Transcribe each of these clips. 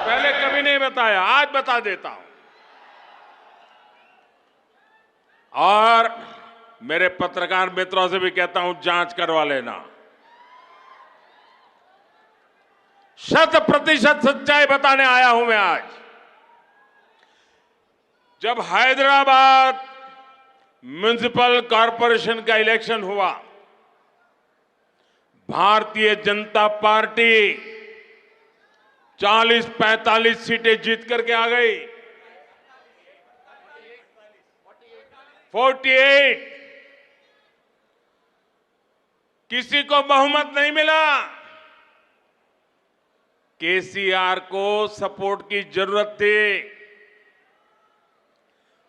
पहले कभी नहीं बताया, आज बता देता हूं। और मेरे पत्रकार मित्रों से भी कहता हूं, जांच करवा लेना। 100% सच्चाई बताने आया हूं मैं आज। जब हैदराबाद म्युनिसिपल कॉरपोरेशन का इलेक्शन हुआ, भारतीय जनता पार्टी 40-45 सीटें जीत करके आ गई। 48। किसी को बहुमत नहीं मिला। केसीआर को सपोर्ट की जरूरत थी।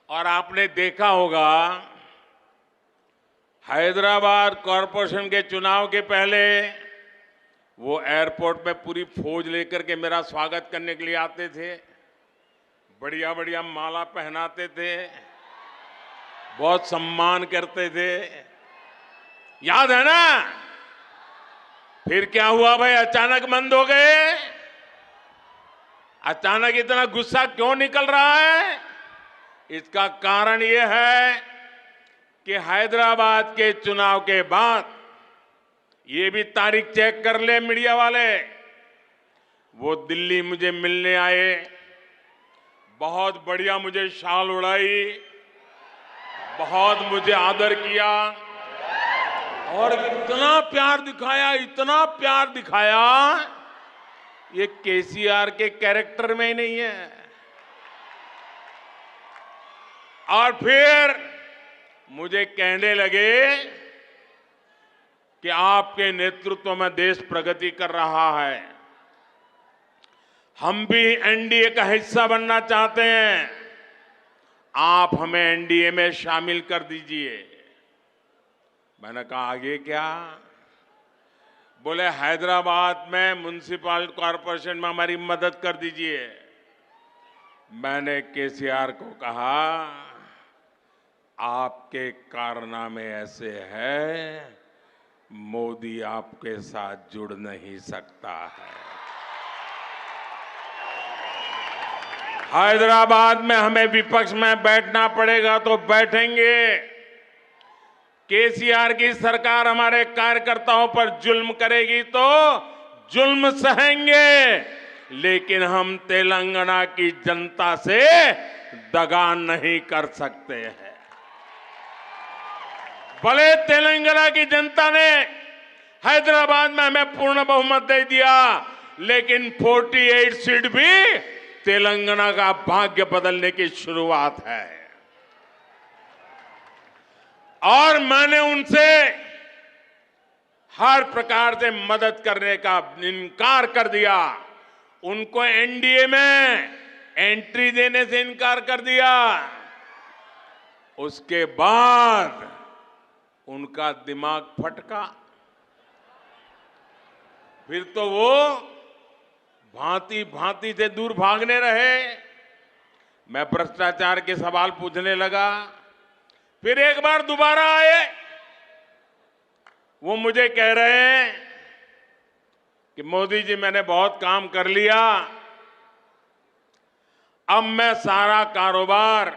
और आपने देखा होगा, हैदराबाद कॉरपोरेशन के चुनाव के पहले वो एयरपोर्ट में पूरी फौज लेकर के मेरा स्वागत करने के लिए आते थे। बढ़िया बढ़िया माला पहनाते थे, बहुत सम्मान करते थे। याद है ना? फिर क्या हुआ भाई? अचानक बंद हो गए। अचानक इतना गुस्सा क्यों निकल रहा है? इसका कारण यह है कि हैदराबाद के चुनाव के बाद, ये भी तारीख चेक कर ले मीडिया वाले, वो दिल्ली मुझे मिलने आए, बहुत बढ़िया मुझे शाल उड़ाई, बहुत मुझे आदर किया और इतना प्यार दिखाया, इतना प्यार दिखाया, ये केसीआर के कैरेक्टर में ही नहीं है। और फिर मुझे कहने लगे कि आपके नेतृत्व में देश प्रगति कर रहा है, हम भी एनडीए का हिस्सा बनना चाहते हैं, आप हमें एनडीए में शामिल कर दीजिए। मैंने कहा आगे क्या? बोले हैदराबाद में म्युनिसिपल कॉरपोरेशन में हमारी मदद कर दीजिए। मैंने केसीआर को कहा, आपके कारनामे ऐसे हैं, मोदी आपके साथ जुड़ नहीं सकता है। हैदराबाद में हमें विपक्ष में बैठना पड़ेगा तो बैठेंगे। केसीआर की सरकार हमारे कार्यकर्ताओं पर जुल्म करेगी तो जुल्म सहेंगे, लेकिन हम तेलंगाना की जनता से दगा नहीं कर सकते हैं। भले तेलंगाना की जनता ने हैदराबाद में हमें पूर्ण बहुमत दे दिया, लेकिन 48 सीट भी तेलंगाना का भाग्य बदलने की शुरुआत है। और मैंने उनसे हर प्रकार से मदद करने का इनकार कर दिया। उनको एनडीए में एंट्री देने से इनकार कर दिया। उसके बाद उनका दिमाग फटका। फिर तो वो भांति भांति से दूर भागने रहे। मैं भ्रष्टाचार के सवाल पूछने लगा, फिर एक बार दोबारा आए। वो मुझे कह रहे हैं कि मोदी जी, मैंने बहुत काम कर लिया, अब मैं सारा कारोबार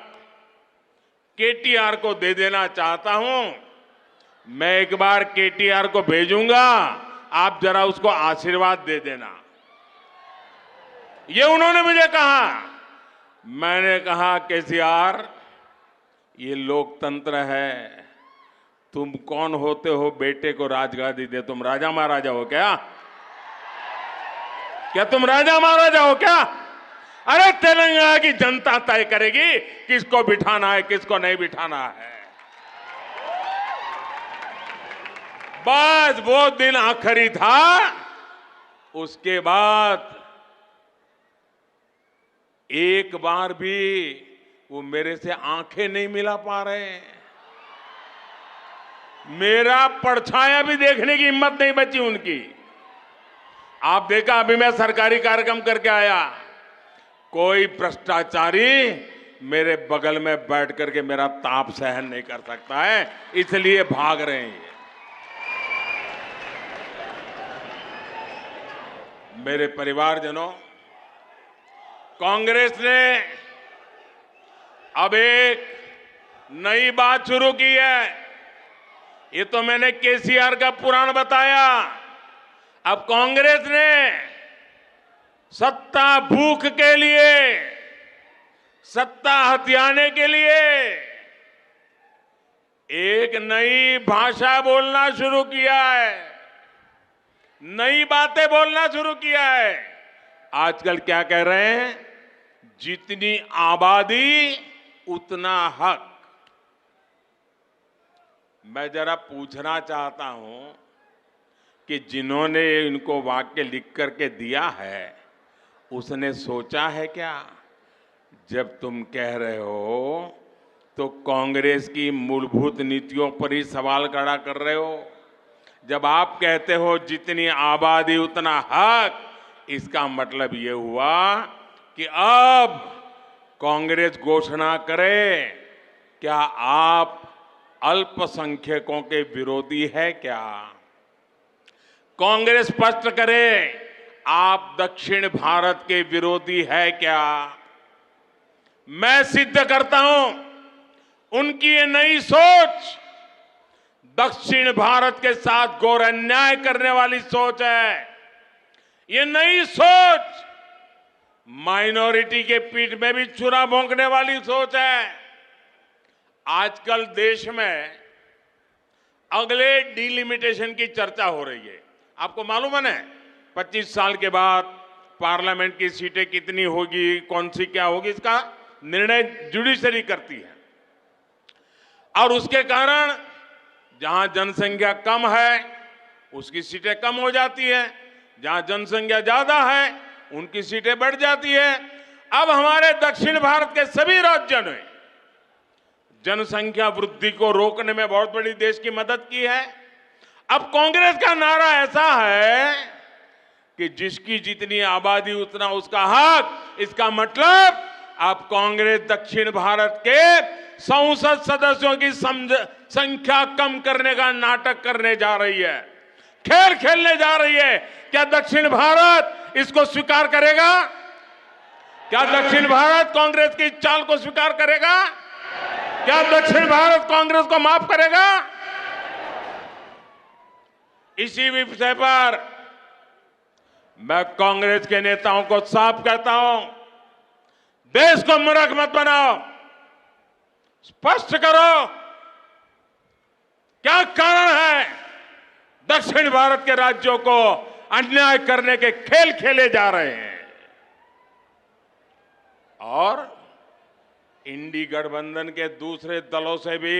केटीआर को दे देना चाहता हूं। मैं एक बार केटीआर को भेजूंगा, आप जरा उसको आशीर्वाद दे देना। ये उन्होंने मुझे कहा। मैंने कहा, केसीआर, ये लोकतंत्र है, तुम कौन होते हो बेटे को राजगादी दे? तुम राजा महाराजा हो क्या? क्या तुम राजा महाराजा हो क्या? अरे तेलंगाना की जनता तय करेगी किसको बिठाना है, किसको नहीं बिठाना है। बस वो दिन आखिरी था। उसके बाद एक बार भी वो मेरे से आंखें नहीं मिला पा रहे। मेरा परछाया भी देखने की हिम्मत नहीं बची उनकी। आप देखा, अभी मैं सरकारी कार्यक्रम करके आया, कोई भ्रष्टाचारी मेरे बगल में बैठ करके मेरा ताप सहन नहीं कर सकता है, इसलिए भाग रहे हैं। मेरे परिवारजनों, कांग्रेस ने अब एक नई बात शुरू की है। ये तो मैंने केसीआर का पुराण बताया। अब कांग्रेस ने सत्ता भूख के लिए, सत्ता हथियाने के लिए एक नई भाषा बोलना शुरू किया है, नई बातें बोलना शुरू किया है। आजकल क्या कह रहे हैं? जितनी आबादी उतना हक। मैं जरा पूछना चाहता हूं कि जिन्होंने इनको वाक्य लिख करके दिया है, उसने सोचा है क्या? जब तुम कह रहे हो तो कांग्रेस की मूलभूत नीतियों पर ही सवाल खड़ा कर रहे हो। जब आप कहते हो जितनी आबादी उतना हक, इसका मतलब ये हुआ कि अब कांग्रेस घोषणा करे, क्या आप अल्पसंख्यकों के विरोधी है क्या? कांग्रेस स्पष्ट करे, आप दक्षिण भारत के विरोधी है क्या? मैं सिद्ध करता हूं, उनकी ये नई सोच दक्षिण भारत के साथ घोर अन्याय करने वाली सोच है। ये नई सोच माइनॉरिटी के पीठ में भी छुरा भोंकने वाली सोच है। आजकल देश में अगले डिलिमिटेशन की चर्चा हो रही है। आपको मालूम है ना, 25 साल के बाद पार्लियामेंट की सीटें कितनी होगी, कौन सी क्या होगी, इसका निर्णय जुडिशरी करती है। और उसके कारण जहां जनसंख्या कम है उसकी सीटें कम हो जाती है, जहां जनसंख्या ज्यादा है उनकी सीटें बढ़ जाती है। अब हमारे दक्षिण भारत के सभी राज्यों ने जनसंख्या वृद्धि को रोकने में बहुत बड़ी देश की मदद की है। अब कांग्रेस का नारा ऐसा है कि जिसकी जितनी आबादी उतना उसका हक। इसका मतलब अब कांग्रेस दक्षिण भारत के संसद सदस्यों की संख्या कम करने का नाटक करने जा रही है, खेल खेलने जा रही है। क्या दक्षिण भारत इसको स्वीकार करेगा? क्या दक्षिण भारत कांग्रेस की चाल को स्वीकार करेगा? क्या दक्षिण भारत कांग्रेस को माफ करेगा? इसी विषय पर मैं कांग्रेस के नेताओं को साफ कहता हूं, देश को मूर्ख मत बनाओ, स्पष्ट करो क्या कारण है दक्षिण भारत के राज्यों को अन्याय करने के खेल खेले जा रहे हैं। और इंडी गठबंधन के दूसरे दलों से भी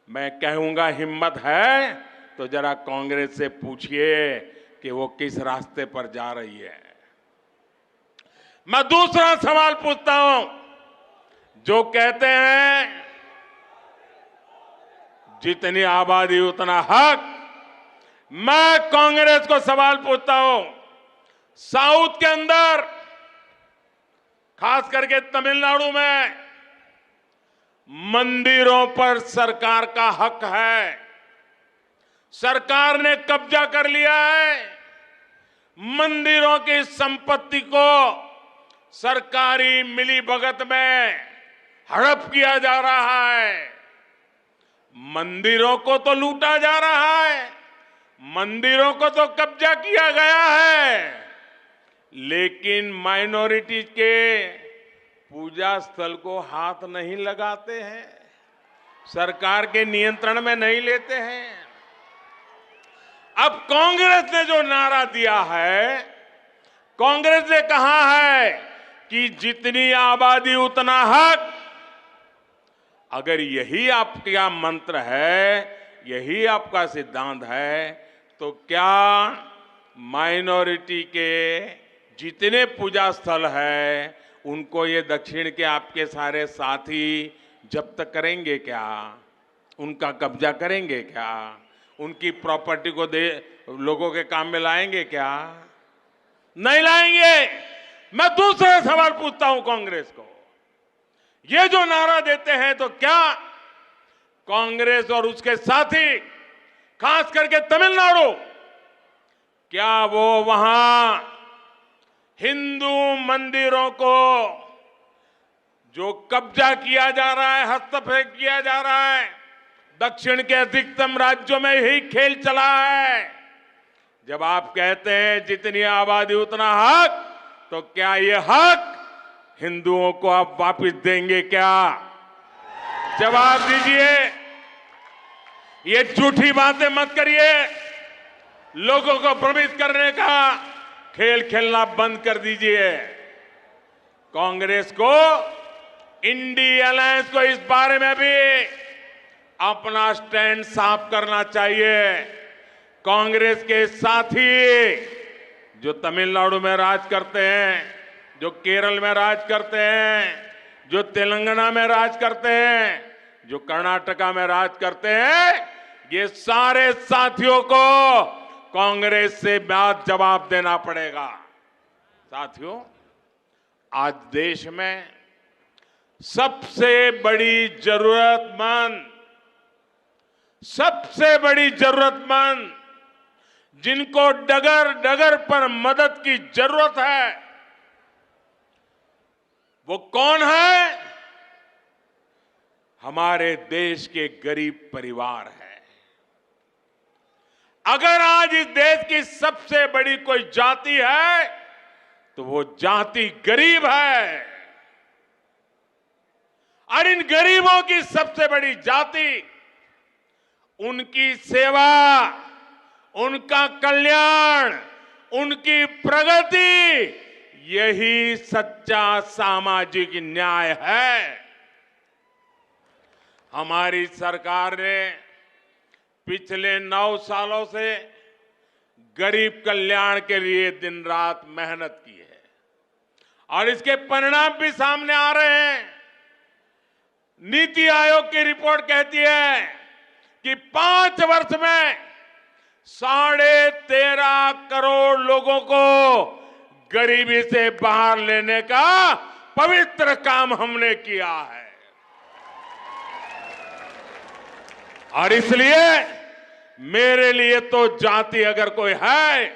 मैं कहूंगा, हिम्मत है तो जरा कांग्रेस से पूछिए कि वो किस रास्ते पर जा रही है। मैं दूसरा सवाल पूछता हूं, जो कहते हैं जितनी आबादी उतना हक, मैं कांग्रेस को सवाल पूछता हूं, साउथ के अंदर खास करके तमिलनाडु में मंदिरों पर सरकार का हक है। सरकार ने कब्जा कर लिया है। मंदिरों की संपत्ति को सरकारी मिलीभगत में हड़प किया जा रहा है। मंदिरों को तो लूटा जा रहा है, मंदिरों को तो कब्जा किया गया है, लेकिन माइनॉरिटी के पूजा स्थल को हाथ नहीं लगाते हैं, सरकार के नियंत्रण में नहीं लेते हैं। अब कांग्रेस ने जो नारा दिया है, कांग्रेस ने कहा है कि जितनी आबादी उतना हक। अगर यही आपका मंत्र है, यही आपका सिद्धांत है, तो क्या माइनॉरिटी के जितने पूजा स्थल है उनको ये दक्षिण के आपके सारे साथी जब्त करेंगे क्या? उनका कब्जा करेंगे क्या? उनकी प्रॉपर्टी को लोगों के काम में लाएंगे क्या? नहीं लाएंगे। मैं दूसरा सवाल पूछता हूं कांग्रेस को, ये जो नारा देते हैं तो क्या कांग्रेस और उसके साथी, खास करके तमिलनाडु, क्या वो वहां हिंदू मंदिरों को जो कब्जा किया जा रहा है, हस्तक्षेप किया जा रहा है, दक्षिण के अधिकतम राज्यों में यही खेल चला है। जब आप कहते हैं जितनी आबादी उतना हक, तो क्या ये हक हिंदुओं को आप वापस देंगे क्या? जवाब दीजिए। ये झूठी बातें मत करिए। लोगों को भ्रमित करने का खेल खेलना बंद कर दीजिए। कांग्रेस को, इंडी अलायंस को इस बारे में भी अपना स्टैंड साफ करना चाहिए। कांग्रेस के साथी जो तमिलनाडु में राज करते हैं, जो केरल में राज करते हैं, जो तेलंगाना में राज करते हैं, जो कर्नाटका में राज करते हैं, ये सारे साथियों को कांग्रेस से बात जवाब देना पड़ेगा। साथियों, आज देश में सबसे बड़ी जरूरतमंद जिनको डगर डगर पर मदद की जरूरत है, वो कौन है? हमारे देश के गरीब परिवार है। अगर आज इस देश की सबसे बड़ी कोई जाति है तो वो जाति गरीब है। और इन गरीबों की सबसे बड़ी जाति, उनकी सेवा, उनका कल्याण, उनकी प्रगति, यही सच्चा सामाजिक न्याय है। हमारी सरकार ने पिछले 9 सालों से गरीब कल्याण के लिए दिन रात मेहनत की है और इसके परिणाम भी सामने आ रहे हैं। नीति आयोग की रिपोर्ट कहती है कि 5 वर्ष में 13.5 करोड़ लोगों को गरीबी से बाहर लेने का पवित्र काम हमने किया है। और इसलिए मेरे लिए तो जाति अगर कोई है,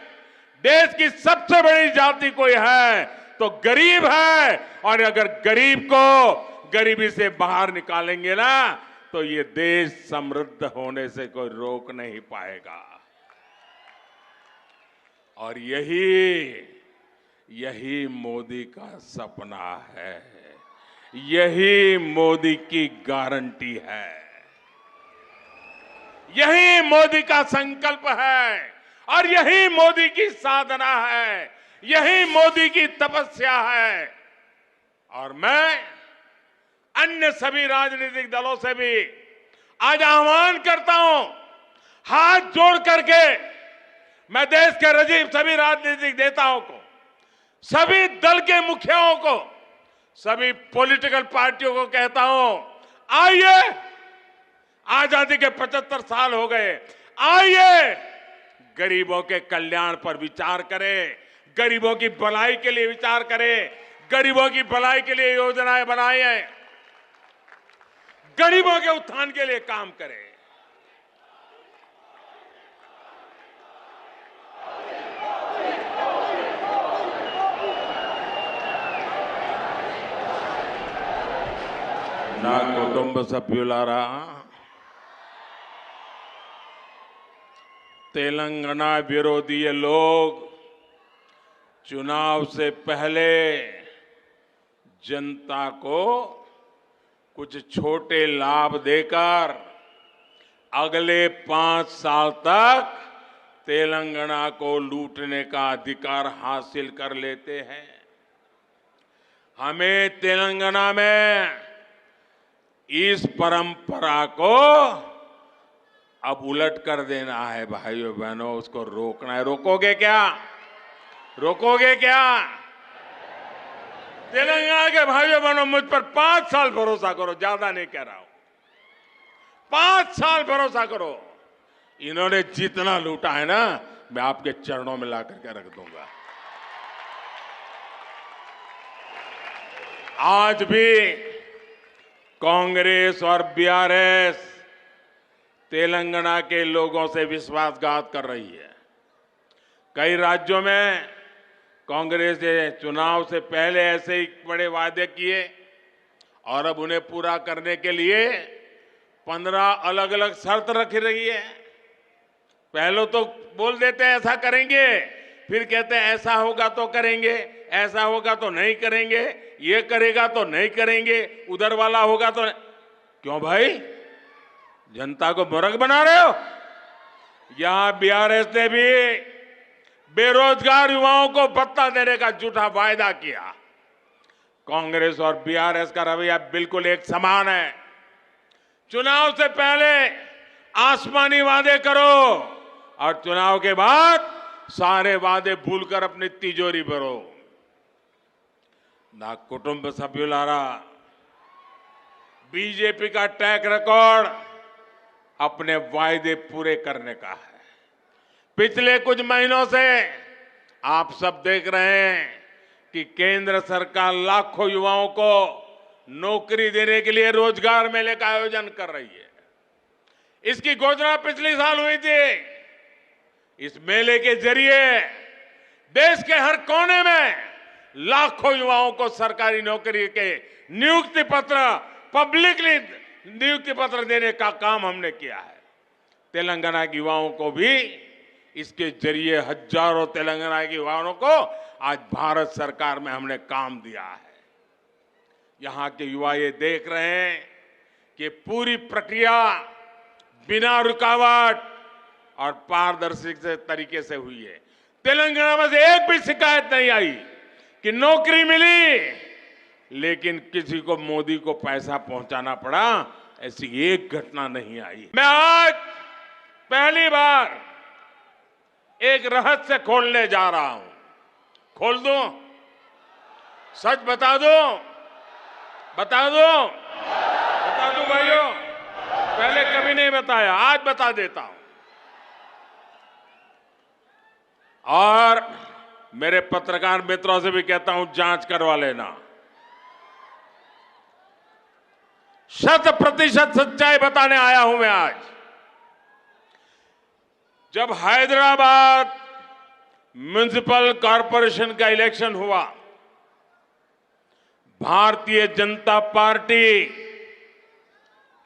देश की सबसे बड़ी जाति कोई है तो गरीब है। और अगर गरीब को गरीबी से बाहर निकालेंगे ना, तो ये देश समृद्ध होने से कोई रोक नहीं पाएगा। और यही मोदी का सपना है, यही मोदी की गारंटी है, यही मोदी का संकल्प है और यही मोदी की साधना है, यही मोदी की तपस्या है। और मैं अन्य सभी राजनीतिक दलों से भी आज आह्वान करता हूं, हाथ जोड़ करके मैं देश के सभी राजनीतिक नेताओं को, सभी दल के मुखियाओं को, सभी पॉलिटिकल पार्टियों को कहता हूं, आइए, आजादी के 75 साल हो गए, आइए गरीबों के कल्याण पर विचार करें, गरीबों की भलाई के लिए विचार करें, गरीबों की भलाई के लिए योजनाएं बनाएं, गरीबों के उत्थान के लिए काम करें। నా కుటుంబ సభ్యులారా, तेलंगाना विरोधी ये लोग चुनाव से पहले जनता को कुछ छोटे लाभ देकर अगले 5 साल तक तेलंगाना को लूटने का अधिकार हासिल कर लेते हैं। हमें तेलंगाना में इस परंपरा को अब उलट कर देना है भाइयों बहनों, उसको रोकना है। रोकोगे क्या? रोकोगे क्या? तेलंगाना के भाइयों बहनों, मुझ पर 5 साल भरोसा करो, ज्यादा नहीं कह रहा हूं, 5 साल भरोसा करो। इन्होंने जितना लूटा है ना, मैं आपके चरणों में ला करके रख दूंगा। आज भी कांग्रेस और बीआरएस तेलंगाना के लोगों से विश्वासघात कर रही है। कई राज्यों में कांग्रेस ने चुनाव से पहले ऐसे ही बड़े वादे किए और अब उन्हें पूरा करने के लिए 15 अलग अलग शर्त रख रही है। पहले तो बोल देते हैं ऐसा करेंगे, फिर कहते हैं ऐसा होगा तो करेंगे, ऐसा होगा तो नहीं करेंगे, ये करेगा तो नहीं करेंगे, उधर वाला होगा तो नहीं। क्यों भाई, जनता को मूर्ख बना रहे हो? यहां बीआरएस ने भी बेरोजगार युवाओं को भत्ता देने का झूठा वायदा किया। कांग्रेस और बीआरएस का रवैया बिल्कुल एक समान है। चुनाव से पहले आसमानी वादे करो और चुनाव के बाद सारे वादे भूलकर अपनी तिजोरी भरो। ना कुटुंब सभ्युलारा बीजेपी का ट्रैक रिकॉर्ड अपने वायदे पूरे करने का है। पिछले कुछ महीनों से आप सब देख रहे हैं कि केंद्र सरकार लाखों युवाओं को नौकरी देने के लिए रोजगार मेले का आयोजन कर रही है। इसकी घोषणा पिछले साल हुई थी। इस मेले के जरिए देश के हर कोने में लाखों युवाओं को सरकारी नौकरी के नियुक्ति पत्र, पब्लिकली नियुक्ति पत्र देने का काम हमने किया है। तेलंगाना के युवाओं को भी इसके जरिए हजारों तेलंगाना के युवाओं को आज भारत सरकार में हमने काम दिया है। यहां के युवा ये देख रहे हैं कि पूरी प्रक्रिया बिना रुकावट और पारदर्शी तरीके से हुई है। तेलंगाना में से एक भी शिकायत नहीं आई कि नौकरी मिली लेकिन किसी को मोदी को पैसा पहुंचाना पड़ा, ऐसी एक घटना नहीं आई। मैं आज पहली बार एक रहस्य खोलने जा रहा हूं। खोल दूं? सच बता दूं? बता दूं? बता दूं भाइयों? पहले कभी नहीं बताया, आज बता देता हूं। और मेरे पत्रकार मित्रों से भी कहता हूं, जांच करवा लेना। 100% सच्चाई बताने आया हूं मैं आज। जब हैदराबाद म्युनिसिपल कॉरपोरेशन का इलेक्शन हुआ, भारतीय जनता पार्टी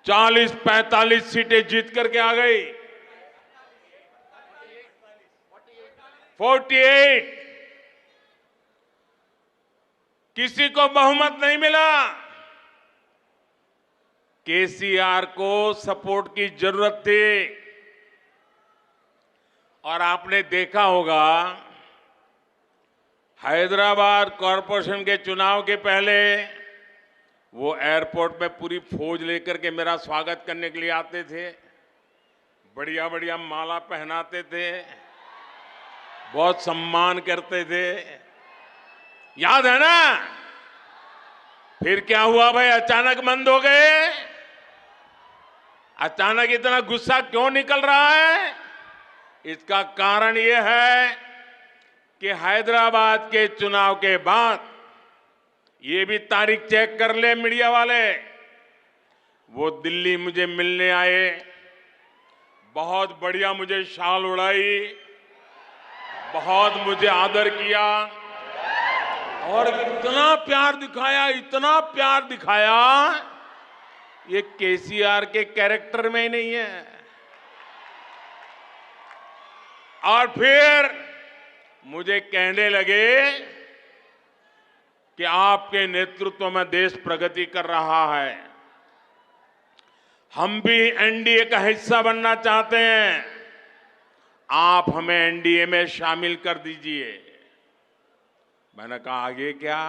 40-45 सीटें जीत करके आ गई। 48 किसी को बहुमत नहीं मिला। केसीआर को सपोर्ट की जरूरत थी। और आपने देखा होगा हैदराबाद कॉरपोरेशन के चुनाव के पहले वो एयरपोर्ट में पूरी फौज लेकर के मेरा स्वागत करने के लिए आते थे। बढ़िया बढ़िया माला पहनाते थे, बहुत सम्मान करते थे। याद है ना? फिर क्या हुआ भाई? अचानक बंद हो गए। अचानक इतना गुस्सा क्यों निकल रहा है? इसका कारण यह है कि हैदराबाद के चुनाव के बाद, ये भी तारीख चेक कर ले मीडिया वाले, वो दिल्ली मुझे मिलने आए, बहुत बढ़िया मुझे शाल उड़ाई, बहुत मुझे आदर किया और इतना प्यार दिखाया, इतना प्यार दिखाया, ये केसीआर के कैरेक्टर में ही नहीं है। और फिर मुझे कहने लगे कि आपके नेतृत्व में देश प्रगति कर रहा है, हम भी एनडीए का हिस्सा बनना चाहते हैं, आप हमें एनडीए में शामिल कर दीजिए। मैंने कहा आगे क्या?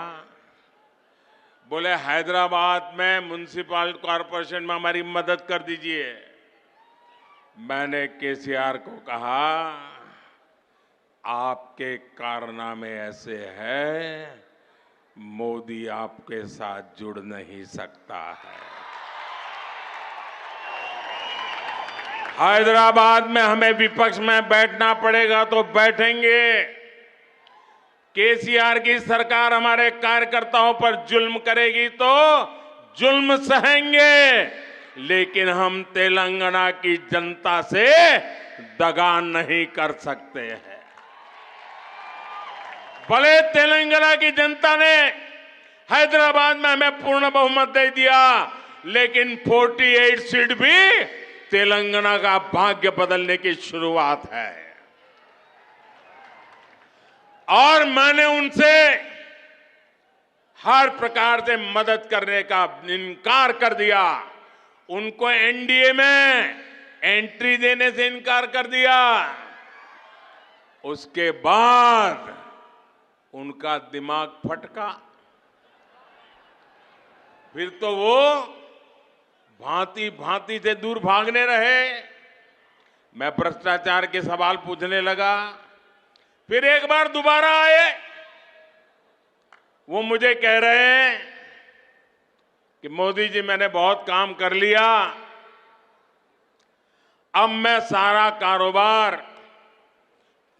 बोले हैदराबाद में म्युनिसिपल कॉरपोरेशन में हमारी मदद कर दीजिए। मैंने केसीआर को कहा आपके कारनामे ऐसे हैं, मोदी आपके साथ जुड़ नहीं सकता है। हैदराबाद में हमें विपक्ष में बैठना पड़ेगा तो बैठेंगे। केसीआर की सरकार हमारे कार्यकर्ताओं पर जुल्म करेगी तो जुल्म सहेंगे, लेकिन हम तेलंगाना की जनता से दगा नहीं कर सकते हैं। भले तेलंगाना की जनता ने हैदराबाद में हमें पूर्ण बहुमत दे दिया, लेकिन 48 सीट भी तेलंगाना का भाग्य बदलने की शुरुआत है। और मैंने उनसे हर प्रकार से मदद करने का इनकार कर दिया। उनको एनडीए में एंट्री देने से इनकार कर दिया। उसके बाद उनका दिमाग फटका। फिर तो वो भांति भांति से दूर भागने रहे। मैं भ्रष्टाचार के सवाल पूछने लगा, फिर एक बार दोबारा आए। वो मुझे कह रहे हैं कि मोदी जी मैंने बहुत काम कर लिया, अब मैं सारा कारोबार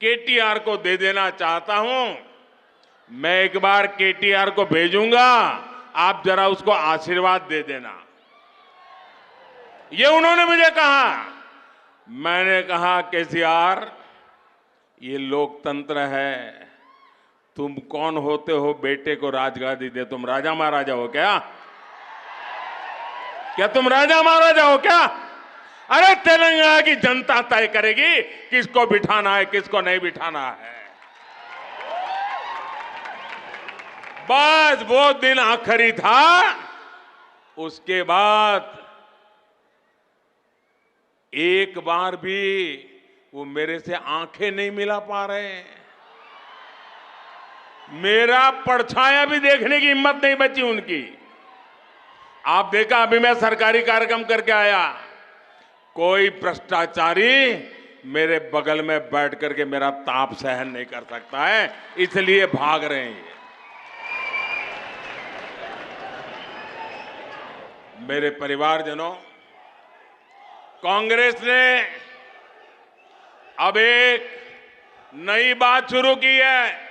केटीआर को दे देना चाहता हूं। मैं एक बार केटीआर को भेजूंगा, आप जरा उसको आशीर्वाद दे देना। ये उन्होंने मुझे कहा। मैंने कहा केसीआर, ये लोकतंत्र है, तुम कौन होते हो बेटे को राजगादी दे? तुम राजा महाराजा हो क्या? क्या तुम राजा महाराजा हो क्या? अरे तेलंगाना की जनता तय करेगी किसको बिठाना है, किसको नहीं बिठाना है। बस वो दिन आखिरी था। उसके बाद एक बार भी वो मेरे से आंखें नहीं मिला पा रहे हैं। मेरा परछाया भी देखने की हिम्मत नहीं बची उनकी। आप देखा, अभी मैं सरकारी कार्यक्रम करके आया, कोई भ्रष्टाचारी मेरे बगल में बैठ करके मेरा ताप सहन नहीं कर सकता है, इसलिए भाग रहे हैं। मेरे परिवारजनों, कांग्रेस ने अब एक नई बात शुरू की है।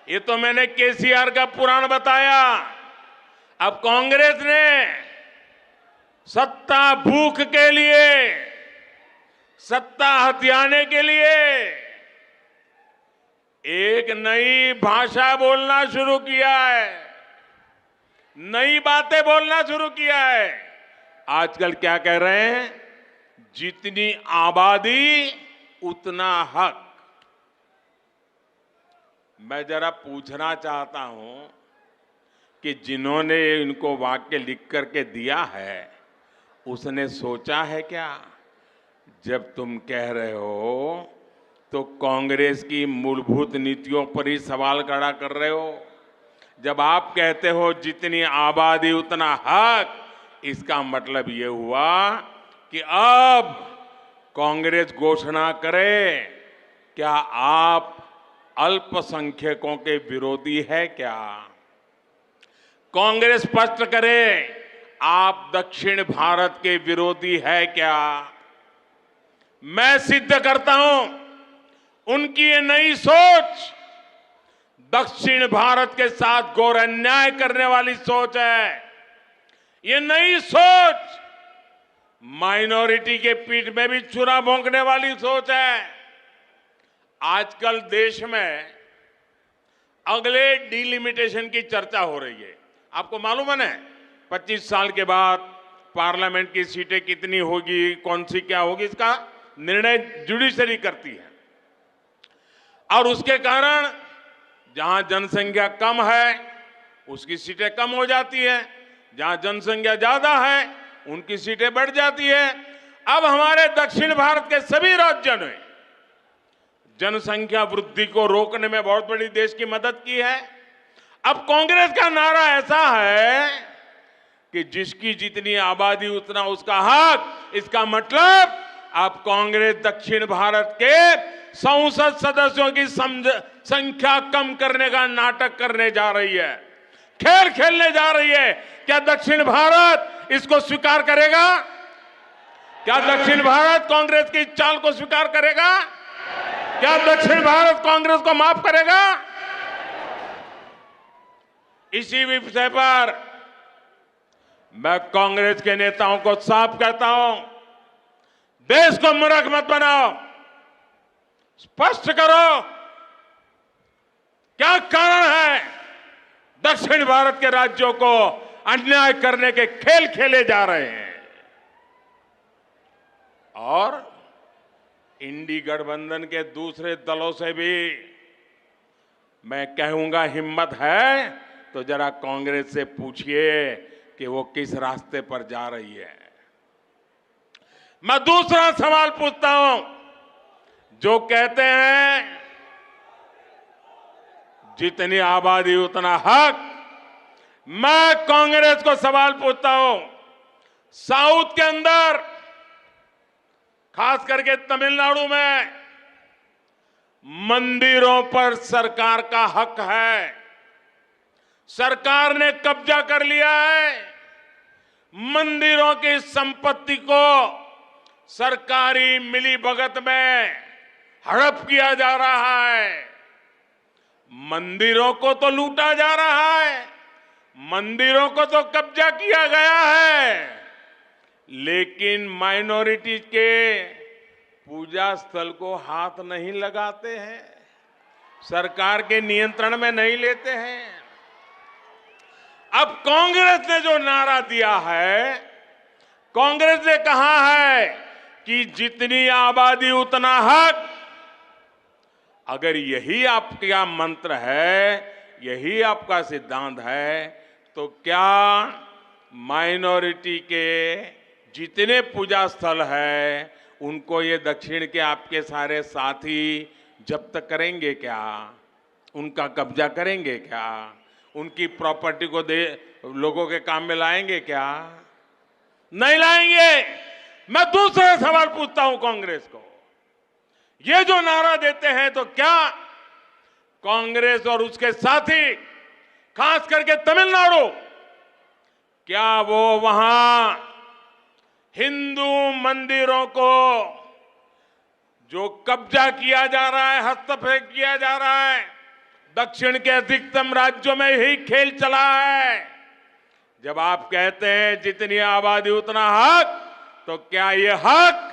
ये तो मैंने केसीआर का पुराण बताया। अब कांग्रेस ने सत्ता भूख के लिए, सत्ता हथियाने के लिए एक नई भाषा बोलना शुरू किया है, नई बातें बोलना शुरू किया है। आजकल क्या कह रहे हैं? जितनी आबादी उतना हक। मैं जरा पूछना चाहता हूं कि जिन्होंने इनको वाक्य लिख करके दिया है, उसने सोचा है क्या? जब तुम कह रहे हो तो कांग्रेस की मूलभूत नीतियों पर ही सवाल खड़ा कर रहे हो। जब आप कहते हो जितनी आबादी उतना हक, इसका मतलब ये हुआ कि अब कांग्रेस घोषणा करे, क्या आप अल्पसंख्यकों के विरोधी है क्या? कांग्रेस स्पष्ट करे, आप दक्षिण भारत के विरोधी है क्या? मैं सिद्ध करता हूं, उनकी ये नई सोच दक्षिण भारत के साथ घोर अन्याय करने वाली सोच है। ये नई सोच माइनॉरिटी के पीठ में भी छुरा भोंकने वाली सोच है। आजकल देश में अगले डिलिमिटेशन की चर्चा हो रही है। आपको मालूम है, 25 साल के बाद पार्लियामेंट की सीटें कितनी होगी, कौन सी क्या होगी, इसका निर्णय जुडिशरी करती है। और उसके कारण जहां जनसंख्या कम है उसकी सीटें कम हो जाती है, जहां जनसंख्या ज्यादा है उनकी सीटें बढ़ जाती है। अब हमारे दक्षिण भारत के सभी राज्यों ने जनसंख्या वृद्धि को रोकने में बहुत बड़ी देश की मदद की है। अब कांग्रेस का नारा ऐसा है कि जिसकी जितनी आबादी उतना उसका हक। इसका मतलब अब कांग्रेस दक्षिण भारत के संसद सदस्यों की संख्या कम करने का नाटक करने जा रही है, खेल खेलने जा रही है। क्या दक्षिण भारत इसको स्वीकार करेगा? क्या दक्षिण भारत कांग्रेस की चाल को स्वीकार करेगा? क्या दक्षिण भारत कांग्रेस को माफ करेगा? इसी विषय पर मैं कांग्रेस के नेताओं को साफ कहता हूं, देश को मूर्ख मत बनाओ। स्पष्ट करो क्या कारण है दक्षिण भारत के राज्यों को अन्याय करने के खेल खेले जा रहे हैं? और इंडी गठबंधन के दूसरे दलों से भी मैं कहूंगा, हिम्मत है तो जरा कांग्रेस से पूछिए कि वो किस रास्ते पर जा रही है। मैं दूसरा सवाल पूछता हूं, जो कहते हैं जितनी आबादी उतना हक, मैं कांग्रेस को सवाल पूछता हूं, साउथ के अंदर खास करके तमिलनाडु में मंदिरों पर सरकार का हक है। सरकार ने कब्जा कर लिया है। मंदिरों की संपत्ति को सरकारी मिलीभगत में हड़प किया जा रहा है। मंदिरों को तो लूटा जा रहा है, मंदिरों को तो कब्जा किया गया है, लेकिन माइनॉरिटी के पूजा स्थल को हाथ नहीं लगाते हैं, सरकार के नियंत्रण में नहीं लेते हैं। अब कांग्रेस ने जो नारा दिया है, कांग्रेस ने कहा है कि जितनी आबादी उतना हक। अगर यही आपका मंत्र है, यही आपका सिद्धांत है, तो क्या माइनॉरिटी के जितने पूजा स्थल है उनको ये दक्षिण के आपके सारे साथी जब्त करेंगे क्या? उनका कब्जा करेंगे क्या? उनकी प्रॉपर्टी को लोगों के काम में लाएंगे क्या? नहीं लाएंगे। मैं दूसरा सवाल पूछता हूं कांग्रेस को, ये जो नारा देते हैं तो क्या कांग्रेस और उसके साथी, खास करके तमिलनाडु, क्या वो वहां हिंदू मंदिरों को जो कब्जा किया जा रहा है, हस्तक्षेप किया जा रहा है, दक्षिण के अधिकतम राज्यों में यही खेल चला है। जब आप कहते हैं जितनी आबादी उतना हक, तो क्या ये हक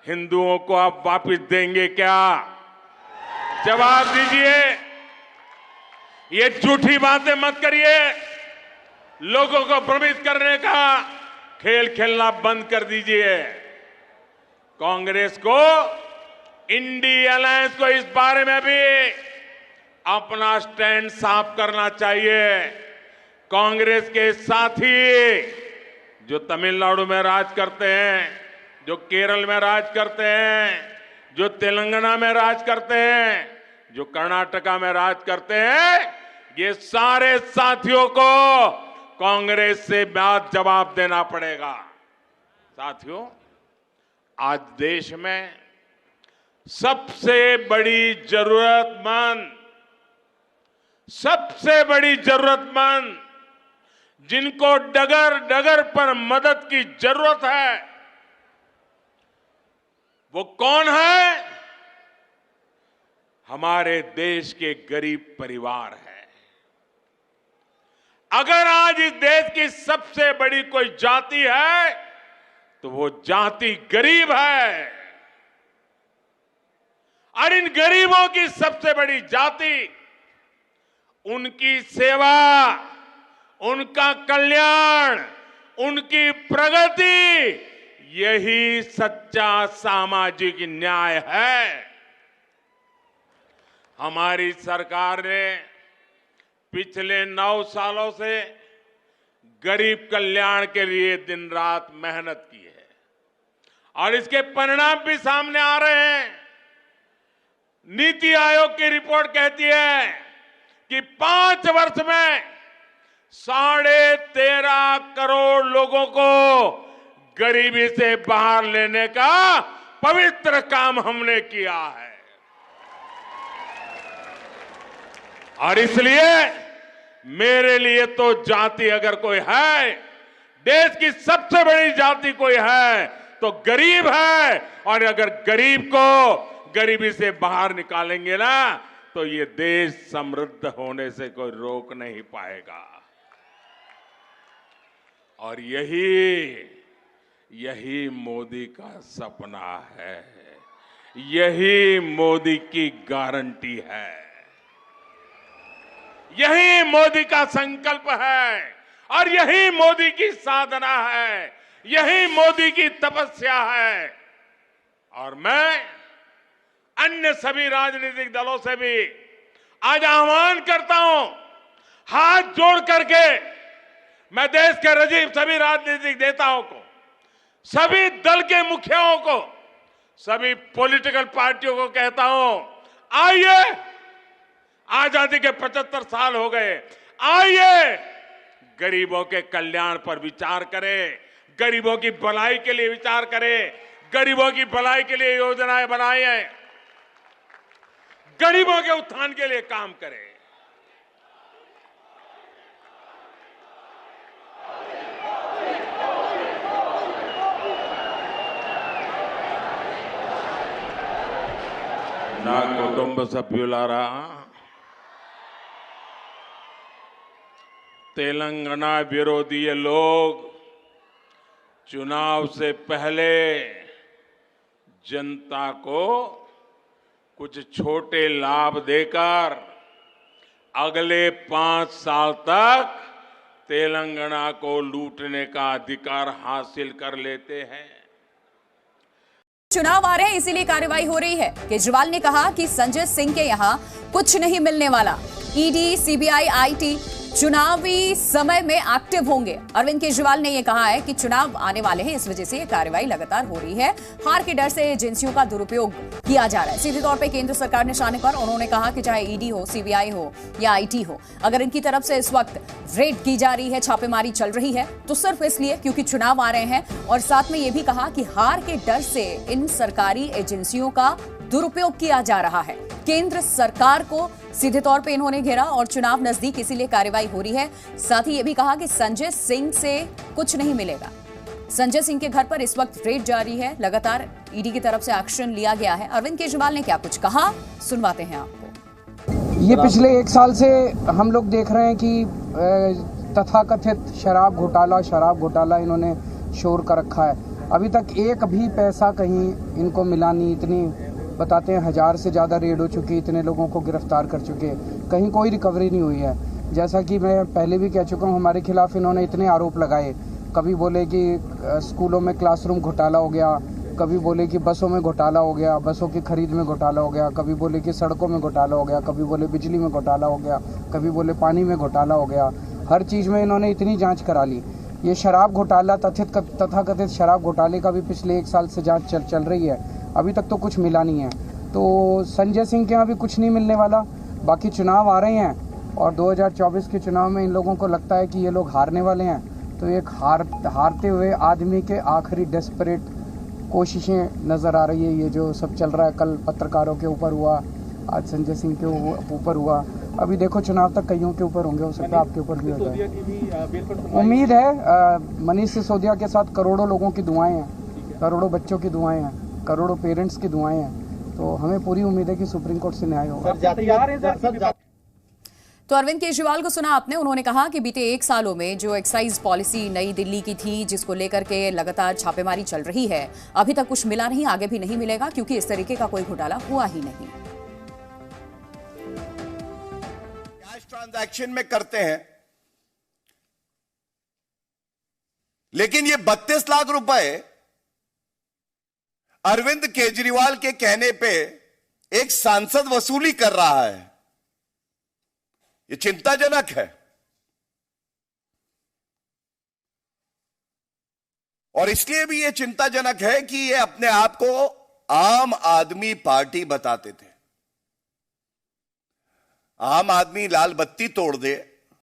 हिंदुओं को आप वापस देंगे क्या? जवाब दीजिए। ये झूठी बातें मत करिए। लोगों को भ्रमित करने का खेल खेलना बंद कर दीजिए। कांग्रेस को, इंडी अलायंस को इस बारे में भी अपना स्टैंड साफ करना चाहिए। कांग्रेस के साथी जो तमिलनाडु में राज करते हैं, जो केरल में राज करते हैं, जो तेलंगाना में राज करते हैं, जो कर्नाटका में राज करते हैं, ये सारे साथियों को कांग्रेस से बात जवाब देना पड़ेगा। साथियों, आज देश में सबसे बड़ी जरूरतमंद जिनको डगर डगर पर मदद की जरूरत है, वो कौन है? हमारे देश के गरीब परिवार है। अगर आज इस देश की सबसे बड़ी कोई जाति है तो वो जाति गरीब है। और इन गरीबों की सबसे बड़ी जाति, उनकी सेवा, उनका कल्याण, उनकी प्रगति, यही सच्चा सामाजिक न्याय है। हमारी सरकार ने पिछले 9 सालों से गरीब कल्याण के लिए दिन रात मेहनत की है और इसके परिणाम भी सामने आ रहे हैं। नीति आयोग की रिपोर्ट कहती है कि 5 वर्ष में 13.5 करोड़ लोगों को गरीबी से बाहर लेने का पवित्र काम हमने किया है। और इसलिए मेरे लिए तो जाति अगर कोई है, देश की सबसे बड़ी जाति कोई है तो गरीब है। और अगर गरीब को गरीबी से बाहर निकालेंगे ना, तो ये देश समृद्ध होने से कोई रोक नहीं पाएगा। और यही मोदी का सपना है, यही मोदी की गारंटी है। यही मोदी का संकल्प है और यही मोदी की साधना है, यही मोदी की तपस्या है। और मैं अन्य सभी राजनीतिक दलों से भी आज आह्वान करता हूं, हाथ जोड़ करके मैं देश के सभी राजनीतिक नेताओं को, सभी दल के मुखियाओं को, सभी पॉलिटिकल पार्टियों को कहता हूं, आइए, आजादी के 75 साल हो गए, आइए गरीबों के कल्याण पर विचार करें, गरीबों की भलाई के लिए विचार करें, गरीबों की भलाई के लिए योजनाएं बनाएं, गरीबों के उत्थान के लिए काम करें। నా కుటుంబ సభ్యులారా, तेलंगाना विरोधी ये लोग चुनाव से पहले जनता को कुछ छोटे लाभ देकर अगले 5 साल तक तेलंगाना को लूटने का अधिकार हासिल कर लेते हैं। चुनाव आ रहे हैं, इसीलिए कार्रवाई हो रही है। केजरीवाल ने कहा कि संजय सिंह के यहां कुछ नहीं मिलने वाला। ईडी, सीबीआई, आईटी चुनावी समय में एक्टिव होंगे। अरविंद केजरीवाल ने यह कहा है कि चुनाव आने वाले हैं, इस वजह से यह कार्रवाई लगातार हो रही है। हार के डर से एजेंसियों का दुरुपयोग किया जा रहा है। सीधे तौर पे केंद्र सरकार निशाने पर। उन्होंने कहा कि चाहे ईडी हो, सीबीआई हो या आईटी हो, अगर इनकी तरफ से इस वक्त रेड की जा रही है, छापेमारी चल रही है, तो सिर्फ इसलिए क्योंकि चुनाव आ रहे हैं। और साथ में यह भी कहा कि हार के डर से इन सरकारी एजेंसियों का दुरुपयोग किया जा रहा है। केंद्र सरकार को सीधे तौर पे इन्होंने घेरा और चुनाव नजदीक, इसीलिए कार्रवाई हो रही है। साथ ही यह भी कहा कि संजय सिंह से कुछ नहीं मिलेगा। संजय सिंह के घर पर इस वक्त रेड जारी है, लगातार ईडी की तरफ से एक्शन लिया गया है। अरविंद केजरीवाल ने क्या कुछ कहा, सुनवाते हैं आपको। ये पिछले 1 साल से हम लोग देख रहे हैं कि तथाकथित शराब घोटाला इन्होंने शोर कर रखा है। अभी तक एक भी पैसा कहीं इनको मिला नहीं। इतनी बताते हैं 1000 से ज़्यादा रेड हो चुकी, इतने लोगों को गिरफ्तार कर चुके, कहीं कोई रिकवरी नहीं हुई है। जैसा कि मैं पहले भी कह चुका हूँ, हमारे खिलाफ इन्होंने इतने आरोप लगाए। कभी बोले कि स्कूलों में क्लासरूम घोटाला हो गया, कभी बोले कि बसों में घोटाला हो गया, बसों की खरीद में घोटाला हो गया, कभी बोले कि सड़कों में घोटाला हो गया, कभी बोले बिजली में घोटाला हो गया, कभी बोले पानी में घोटाला हो गया। हर चीज़ में इन्होंने इतनी जाँच करा ली। ये शराब घोटाला, तथाकथित शराब घोटाले का भी पिछले 1 साल से जाँच चल रही है। अभी तक तो कुछ मिला नहीं है। तो संजय सिंह के यहाँ भी कुछ नहीं मिलने वाला। बाकी चुनाव आ रहे हैं और 2024 के चुनाव में इन लोगों को लगता है कि ये लोग हारने वाले हैं। तो एक हारते हुए आदमी के आखिरी डेस्परेट कोशिशें नज़र आ रही है। ये जो सब चल रहा है, कल पत्रकारों के ऊपर हुआ, आज संजय सिंह के ऊपर हुआ, अभी देखो चुनाव तक कईयों के ऊपर होंगे, हो सकता है आपके ऊपर भी हो जाए। उम्मीद है। मनीष सिसोदिया के साथ करोड़ों लोगों की दुआएं हैं, करोड़ों बच्चों की दुआएं हैं, करोड़ों पेरेंट्स की दुआएं हैं। तो हमें पूरी उम्मीद है कि सुप्रीम कोर्ट से न्याय होगा। तो अरविंद केजरीवाल को सुना आपने। उन्होंने कहा कि बीते 1 सालों में जो एक्साइज पॉलिसी नई दिल्ली की थी, जिसको लेकर के लगातार छापेमारी चल रही है, अभी तक कुछ मिला नहीं, आगे भी नहीं मिलेगा, क्योंकि इस तरीके का कोई घोटाला हुआ ही नहीं। कैश ट्रांजैक्शन में करते हैं, लेकिन ये 32 लाख रुपए अरविंद केजरीवाल के कहने पे एक सांसद वसूली कर रहा है। ये चिंताजनक है। और इसलिए भी ये चिंताजनक है कि ये अपने आप को आम आदमी पार्टी बताते थे। आम आदमी लाल बत्ती तोड़ दे